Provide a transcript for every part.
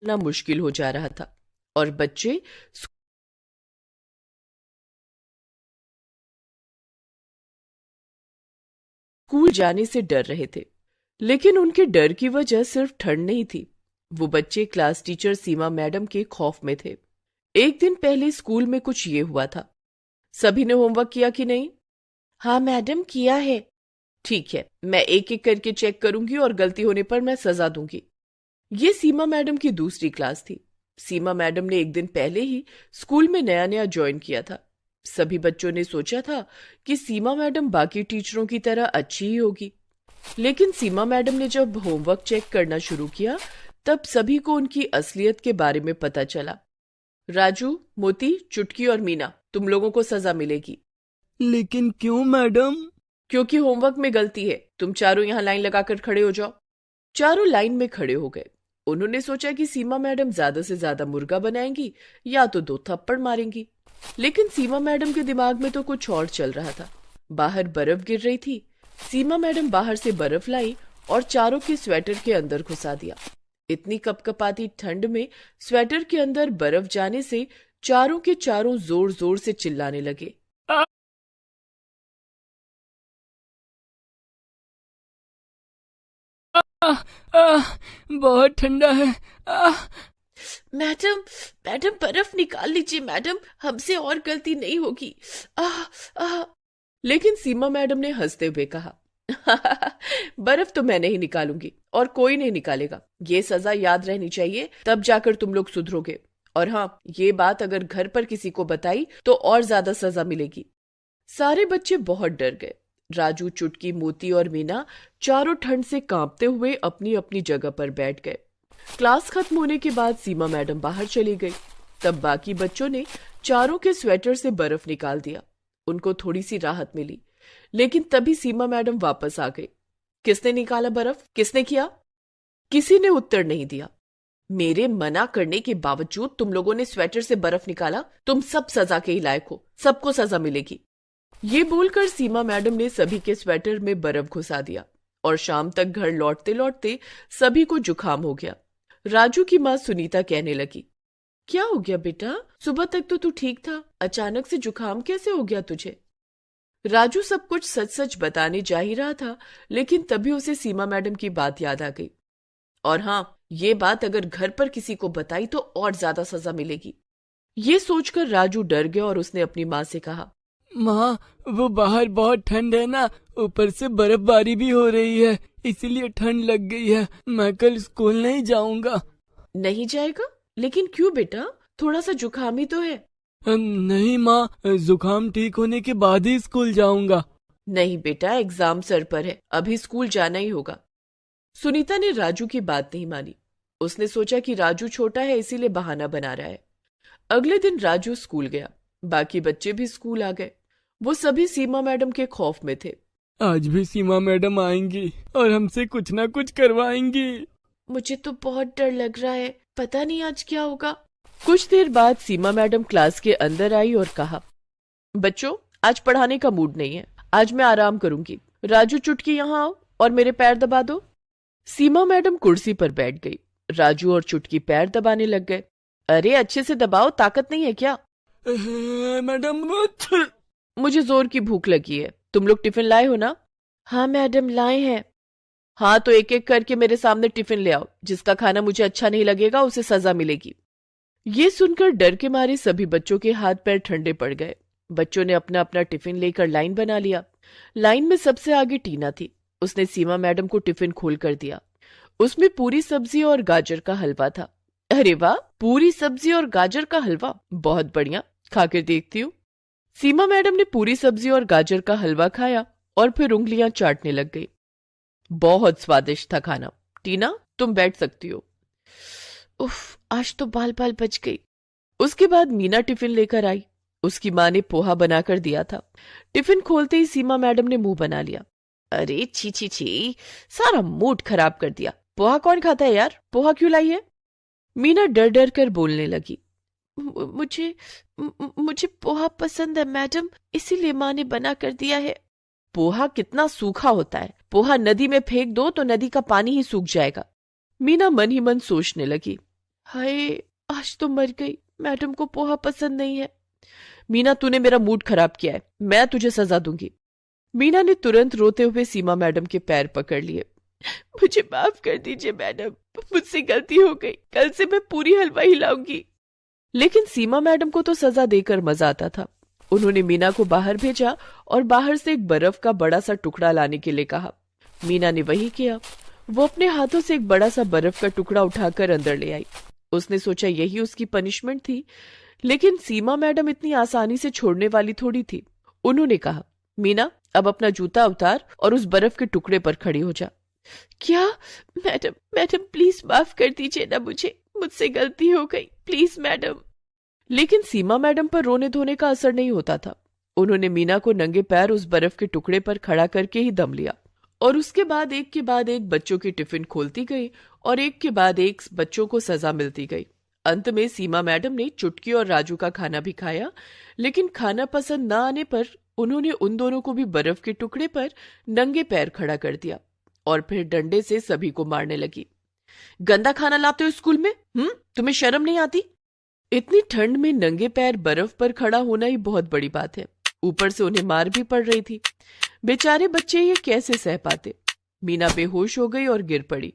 ना मुश्किल हो जा रहा था और बच्चे स्कूल जाने से डर रहे थे। लेकिन उनके डर की वजह सिर्फ ठंड नहीं थी। वो बच्चे क्लास टीचर सीमा मैडम के खौफ में थे। एक दिन पहले स्कूल में कुछ ये हुआ था। सभी ने होमवर्क किया कि नहीं? हाँ मैडम, किया है। ठीक है, मैं एक एक करके चेक करूंगी और गलती होने पर मैं सजा दूंगी। ये सीमा मैडम की दूसरी क्लास थी। सीमा मैडम ने एक दिन पहले ही स्कूल में नया नया ज्वाइन किया था। सभी बच्चों ने सोचा था कि सीमा मैडम बाकी टीचरों की तरह अच्छी ही होगी। लेकिन सीमा मैडम ने जब होमवर्क चेक करना शुरू किया तब सभी को उनकी असलियत के बारे में पता चला। राजू, मोती, चुटकी और मीना, तुम लोगों को सजा मिलेगी। लेकिन क्यों मैडम? क्योंकि होमवर्क में गलती है। तुम चारों यहाँ लाइन लगाकर खड़े हो जाओ। चारों लाइन में खड़े हो गए। उन्होंने सोचा कि सीमा मैडम ज्यादा से ज्यादा मुर्गा बनाएंगी या तो दो थप्पड़ मारेंगी। लेकिन सीमा मैडम के दिमाग में तो कुछ और चल रहा था। बाहर बर्फ गिर रही थी। सीमा मैडम बाहर से बर्फ लाई और चारों के स्वेटर के अंदर घुसा दिया। इतनी कपकपाती ठंड में स्वेटर के अंदर बर्फ जाने से चारों के चारों जोर जोर से चिल्लाने लगे। आ, आ, आ, बहुत ठंडा है। आ, मैडम, मैडम बर्फ निकाल लीजिए मैडम, हमसे और गलती नहीं होगी। आह आह। लेकिन सीमा मैडम ने हंसते हुए कहा, बर्फ तो मैं नहीं निकालूंगी और कोई नहीं निकालेगा। ये सजा याद रहनी चाहिए, तब जाकर तुम लोग सुधरोगे। और हाँ, ये बात अगर घर पर किसी को बताई तो और ज्यादा सजा मिलेगी। सारे बच्चे बहुत डर गए। राजू, चुटकी, मोती और मीना चारों ठंड से कांपते हुए अपनी अपनी जगह पर बैठ गए। क्लास खत्म होने के बाद सीमा मैडम बाहर चली गई। तब बाकी बच्चों ने चारों के स्वेटर से बर्फ निकाल दिया। उनको थोड़ी सी राहत मिली। लेकिन तभी सीमा मैडम वापस आ गई। किसने निकाला बर्फ? किसने किया? किसी ने उत्तर नहीं दिया। मेरे मना करने के बावजूद तुम लोगों ने स्वेटर से बर्फ निकाला। तुम सब सजा के ही लायक हो, सबको सजा मिलेगी। ये बोलकर सीमा मैडम ने सभी के स्वेटर में बर्फ घुसा दिया और शाम तक घर लौटते लौटते सभी को जुकाम हो गया। राजू की माँ सुनीता कहने लगी, क्या हो गया बेटा? सुबह तक तो तू ठीक था, अचानक से जुकाम कैसे हो गया तुझे? राजू सब कुछ सच सच बताने जा ही रहा था, लेकिन तभी उसे सीमा मैडम की बात याद आ गई। और हाँ, ये बात अगर घर पर किसी को बताई तो और ज्यादा सजा मिलेगी। ये सोचकर राजू डर गया और उसने अपनी माँ से कहा, माँ, वो बाहर बहुत ठंड है ना, ऊपर से बर्फबारी भी हो रही है, इसीलिए ठंड लग गई है। मैं कल स्कूल नहीं जाऊंगा। नहीं जाएगा? लेकिन क्यों बेटा? थोड़ा सा जुकाम ही तो है। नहीं माँ, जुकाम ठीक होने के बाद ही स्कूल जाऊंगा। नहीं बेटा, एग्जाम सर पर है, अभी स्कूल जाना ही होगा। सुनीता ने राजू की बात नहीं मानी। उसने सोचा कि राजू छोटा है इसीलिए बहाना बना रहा है। अगले दिन राजू स्कूल गया। बाकी बच्चे भी स्कूल आ गए। वो सभी सीमा मैडम के खौफ में थे। आज भी सीमा मैडम आएंगी और हमसे कुछ ना कुछ करवाएंगी। मुझे तो बहुत डर लग रहा है, पता नहीं आज क्या होगा। कुछ देर बाद सीमा मैडम क्लास के अंदर आई और कहा, बच्चों, आज पढ़ाने का मूड नहीं है, आज मैं आराम करूंगी। राजू, चुटकी, यहाँ आओ और मेरे पैर दबा दो। सीमा मैडम कुर्सी पर बैठ गई। राजू और चुटकी पैर दबाने लग गए। अरे अच्छे से दबाओ, ताकत नहीं है क्या? मैडम, मुझे जोर की भूख लगी है। तुम लोग टिफिन लाए हो ना? हाँ मैडम, लाए हैं। हाँ तो एक एक करके मेरे सामने टिफिन ले आओ। जिसका खाना मुझे अच्छा नहीं लगेगा उसे सजा मिलेगी। ये सुनकर डर के मारे सभी बच्चों के हाथ पैर ठंडे पड़ गए। बच्चों ने अपना अपना टिफिन लेकर लाइन बना लिया। लाइन में सबसे आगे टीना थी। उसने सीमा मैडम को टिफिन खोल कर दिया। उसमें पूरी सब्जी और गाजर का हलवा था। अरे वाह, पूरी सब्जी और गाजर का हलवा, बहुत बढ़िया, खाकर देखती हूँ। सीमा मैडम ने पूरी सब्जी और गाजर का हलवा खाया और फिर उंगलियां चाटने लग गई। बहुत स्वादिष्ट था खाना। टीना, तुम बैठ सकती हो। उफ, आज तो बाल बाल बच गई। उसके बाद मीना टिफिन लेकर आई। उसकी माँ ने पोहा बनाकर दिया था। टिफिन खोलते ही सीमा मैडम ने मुंह बना लिया। अरे छी छी छी, सारा मूड खराब कर दिया। पोहा कौन खाता है यार? पोहा क्यों लाई है? मीना डर डर कर बोलने लगी, मुझे मुझे पोहा पसंद है मैडम, इसीलिए माँ ने बना कर दिया है। पोहा कितना सूखा होता है, पोहा नदी में फेंक दो तो नदी का पानी ही सूख जाएगा। मीना मन ही मन सोचने लगी, हाय, आज तो मर गई। मैडम को पोहा पसंद नहीं है। मीना, तूने मेरा मूड खराब किया है, मैं तुझे सजा दूंगी। मीना ने तुरंत रोते हुए सीमा मैडम के पैर पकड़ लिए। मुझे माफ कर दीजिए मैडम, मुझसे गलती हो गई, कल से मैं पूरी हलवाई लाऊंगी। लेकिन सीमा मैडम को तो सजा देकर मजा आता था। उन्होंने मीना को बाहर भेजा और बाहर से एक बर्फ का बड़ा सा टुकड़ा लाने के लिए कहा। मीना ने वही किया। वो अपने हाथों से एक बड़ा सा बर्फ का टुकड़ा उठाकर अंदर ले आई। उसने सोचा यही उसकी पनिशमेंट थी, लेकिन सीमा मैडम इतनी आसानी से छोड़ने वाली थोड़ी थी। उन्होंने कहा, मीना, अब अपना जूता उतार और उस बर्फ के टुकड़े पर खड़ी हो जा। क्या? मैडम, मैडम प्लीज माफ कर दीजिए ना मुझे, मुझसे गलती हो गई, प्लीज मैडम। लेकिन सीमा मैडम पर रोने धोने का असर नहीं होता था। उन्होंने मीना को नंगे पैर उस बर्फ के टुकड़े पर खड़ा करके ही दम लिया और उसके बाद एक बच्चों की टिफिन खोलती गई और एक के बाद एक बच्चों को सजा मिलती गई। अंत में सीमा मैडम ने चुटकी और राजू का खाना भी खाया, लेकिन खाना पसंद न आने पर उन्होंने उन दोनों को भी बर्फ के टुकड़े पर नंगे पैर खड़ा कर दिया और फिर डंडे से सभी को मारने लगी। गंदा खाना लाते हो स्कूल में? तुम्हें शर्म नहीं आती? इतनी ठंड में नंगे पैर बर्फ पर खड़ा होना ही बहुत बड़ी बात है। ऊपर से उन्हें मार भी पड़ रही थी। बेचारे बच्चे ये कैसे सह पाते। मीना बेहोश हो गई और गिर पड़ी।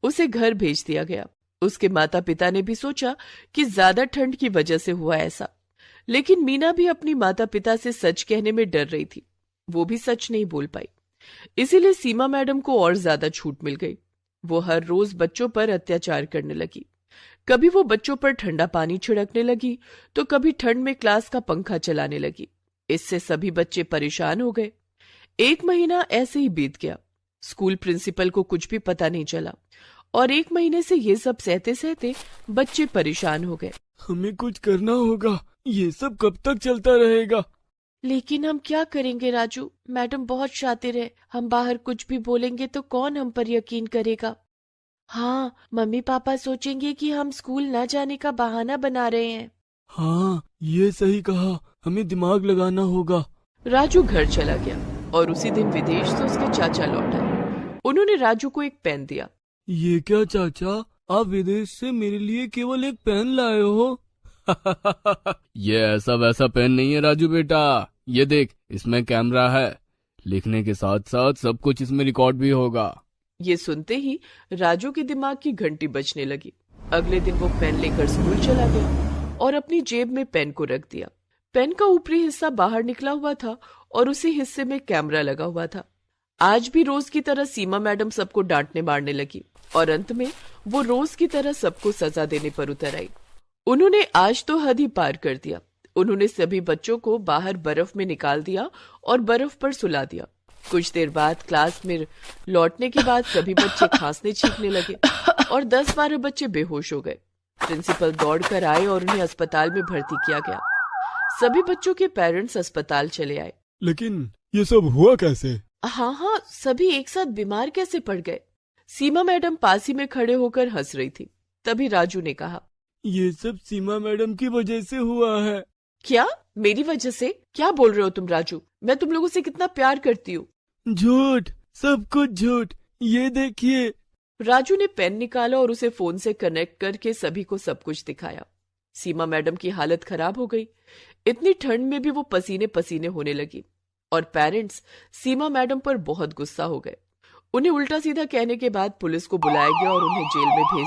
उसे घर भेज दिया गया। उसके माता पिता ने भी सोचा कि ज्यादा ठंड की वजह से हुआ ऐसा, लेकिन मीना भी अपनी माता पिता से सच कहने में डर रही थी। वो भी सच नहीं बोल पाई। इसीलिए सीमा मैडम को और ज्यादा छूट मिल गई। वो हर रोज बच्चों पर अत्याचार करने लगी। कभी वो बच्चों पर ठंडा पानी छिड़कने लगी तो कभी ठंड में क्लास का पंखा चलाने लगी। इससे सभी बच्चे परेशान हो गए। 1 महीना ऐसे ही बीत गया। स्कूल प्रिंसिपल को कुछ भी पता नहीं चला और 1 महीने से ये सब सहते सहते बच्चे परेशान हो गए। हमें कुछ करना होगा, ये सब कब तक चलता रहेगा? लेकिन हम क्या करेंगे राजू? मैडम बहुत शातिर है, हम बाहर कुछ भी बोलेंगे तो कौन हम पर यकीन करेगा? हाँ, मम्मी पापा सोचेंगे कि हम स्कूल न जाने का बहाना बना रहे हैं। हाँ, ये सही कहा, हमें दिमाग लगाना होगा। राजू घर चला गया और उसी दिन विदेश से उसके चाचा लौट आए। उन्होंने राजू को एक पेन दिया। ये क्या चाचा, आप विदेश से मेरे लिए केवल एक पेन लाए हो? ये ऐसा वैसा पेन नहीं है राजू बेटा, ये देख, इसमें कैमरा है, लिखने के साथ साथ सब कुछ इसमें रिकॉर्ड भी होगा। ये सुनते ही राजू के दिमाग की घंटी बजने लगी। अगले दिन वो पेन लेकर स्कूल चला गया और अपनी जेब में पेन को रख दिया। पेन का ऊपरी हिस्सा बाहर निकला हुआ था और उसी हिस्से में कैमरा लगा हुआ था। आज भी रोज की तरह सीमा मैडम सबको डांटने मारने लगी और अंत में वो रोज की तरह सबको सजा देने पर उतर आई। उन्होंने आज तो हद ही पार कर दिया। उन्होंने सभी बच्चों को बाहर बर्फ में निकाल दिया और बर्फ पर सुला दिया। कुछ देर बाद क्लास में लौटने के बाद सभी बच्चे खांसने छींकने लगे और 10-12 बच्चे बेहोश हो गए। प्रिंसिपल दौड़कर आए और उन्हें अस्पताल में भर्ती किया गया। सभी बच्चों के पेरेंट्स अस्पताल चले आए। लेकिन ये सब हुआ कैसे? हाँ, सभी एक साथ बीमार कैसे पड़ गए? सीमा मैडम पास ही में खड़े होकर हंस रही थी। तभी राजू ने कहा, ये सब सीमा मैडम की वजह से हुआ है। क्या? मेरी वजह से? क्या बोल रहे हो तुम राजू? मैं तुम लोगों से कितना प्यार करती हूँ। झूठ, सब कुछ झूठ, ये देखिए। राजू ने पेन निकाला और उसे फोन से कनेक्ट करके सभी को सब कुछ दिखाया। सीमा मैडम की हालत खराब हो गई। इतनी ठंड में भी वो पसीने पसीने होने लगी और पेरेंट्स सीमा मैडम पर बहुत गुस्सा हो गए। उन्हें उल्टा सीधा कहने के बाद पुलिस को बुलाया गया और उन्हें जेल में भेज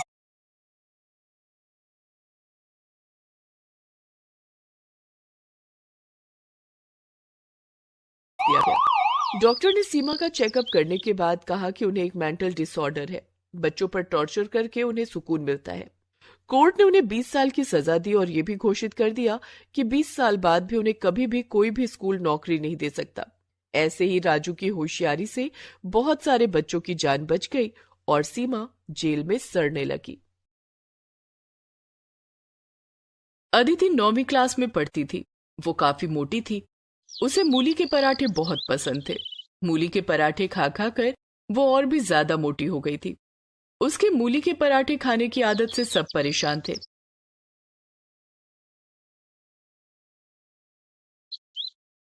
दिया गया। डॉक्टर ने सीमा का चेकअप करने के बाद कहा कि उन्हें एक मेंटल डिसऑर्डर है। बच्चों पर टॉर्चर करके उन्हें सुकून मिलता है। कोर्ट ने उन्हें 20 साल की सजा दी और यह भी घोषित कर दिया कि 20 साल बाद भी उन्हें कभी भी कोई भी स्कूल नौकरी नहीं दे सकता। ऐसे ही राजू की होशियारी से बहुत सारे बच्चों की जान बच गई और सीमा जेल में सड़ने लगी। अदिति 9वीं क्लास में पढ़ती थी। वो काफी मोटी थी। उसे मूली के पराठे बहुत पसंद थे। मूली के पराठे खा खा कर वो और भी ज्यादा मोटी हो गई थी। उसके मूली के पराठे खाने की आदत से सब परेशान थे।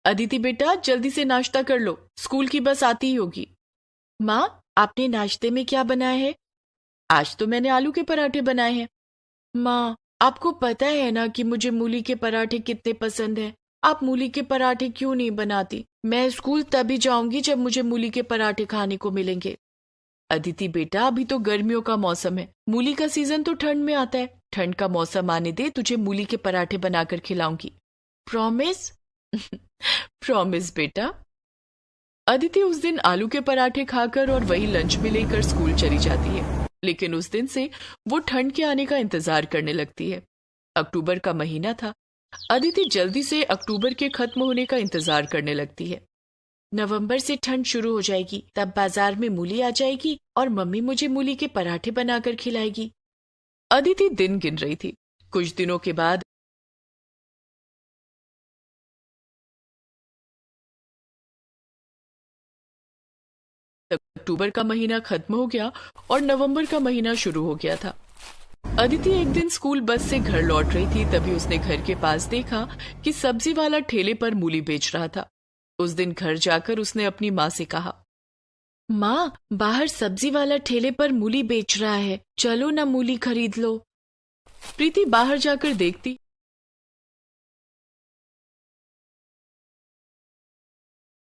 अदिति बेटा, जल्दी से नाश्ता कर लो, स्कूल की बस आती ही होगी। माँ, आपने नाश्ते में क्या बनाया है? आज तो मैंने आलू के पराठे बनाए हैं। माँ, आपको पता है ना कि मुझे मूली के पराठे कितने पसंद हैं। आप मूली के पराठे क्यों नहीं बनाती? मैं स्कूल तभी जाऊंगी जब मुझे मूली के पराठे खाने को मिलेंगे। अदिति बेटा, अभी तो गर्मियों का मौसम है, मूली का सीजन तो ठंड में आता है। ठंड का मौसम आने दे, तुझे मूली के पराठे बनाकर खिलाऊंगी। प्रॉमिस? प्रॉमिस बेटा। अदिति उस दिन आलू के पराठे खाकर और वही लंच में लेकर स्कूल चली जाती है। लेकिन उस दिन से वो ठंड के आने का इंतजार करने लगती है। अक्टूबर का महीना था। अदिति जल्दी से अक्टूबर के खत्म होने का इंतजार करने लगती है। नवंबर से ठंड शुरू हो जाएगी, तब बाजार में मूली आ जाएगी और मम्मी मुझे मूली के पराठे बनाकर खिलाएगी। अदिति दिन गिन रही थी। कुछ दिनों के बाद अक्टूबर का महीना खत्म हो गया और नवंबर का महीना शुरू हो गया था। अदिति एक दिन स्कूल बस से घर लौट रही थी, तभी उसने घर के पास देखा कि सब्जी वाला ठेले पर मूली बेच रहा था। उस दिन घर जाकर उसने अपनी माँ से कहा, माँ, बाहर सब्जी वाला ठेले पर मूली बेच रहा है, चलो ना मूली खरीद लो। प्रीति बाहर जाकर देखती